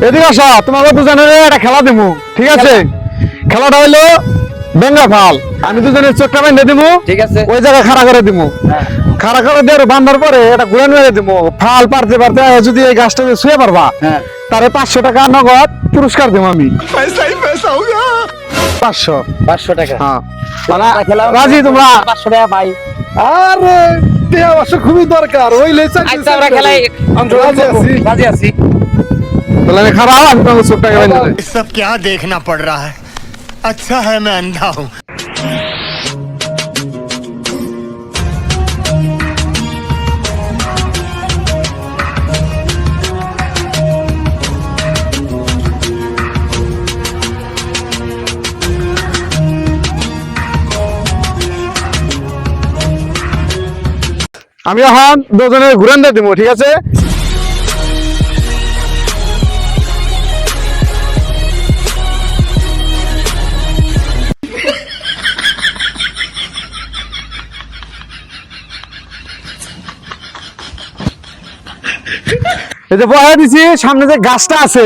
এদিকে আসো, তোমাকে দুজনের একটা খেলা দিমু, ঠিক আছে? খেলাটা হইলো বেঙ্গা ফাল। আমি দুজনের চোখটা বেঁধে দিমু, ঠিক আছে। ওই জায়গায় খাড়া করে দিমু। খাড়া করে দিয়ে বান্ধার পরে এটা ঘুরে মেরে দিমু। ফাল পারতে পারতে যদি এই গাছটা শুয়ে পারবা, তারে 500 টাকা নগদ পুরস্কার দেবো আমি। 500 500 টাকা। হ্যাঁ। রাজি তোমরা? 500 টাকা পাই। আরে টিয়া অবশ্য খুবই দরকার, ওই লেচার আচ্ছা আমরা খেলাই অংশগ্রহণ করব। রাজি আছি। তাহলে আমি খারাপ, আমি তোমাকে চোখটা বেঁধে দিই। ये सब क्या देखना पड़ रहा है? अच्छा है मैं अंधा हूँ। আমি এখন দুজনের ঘুরেন দিয়ে দিব, ঠিক আছে? এই যে বয়া দিছি, সামনে যে গাছটা আছে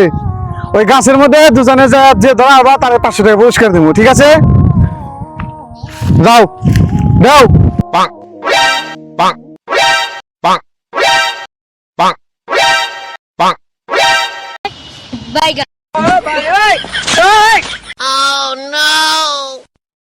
ওই গাছের মধ্যে দুজনে যে ধরা তার 500 টাকা পুরস্কার দিব, ঠিক আছে? যাও দাও। Bye guys.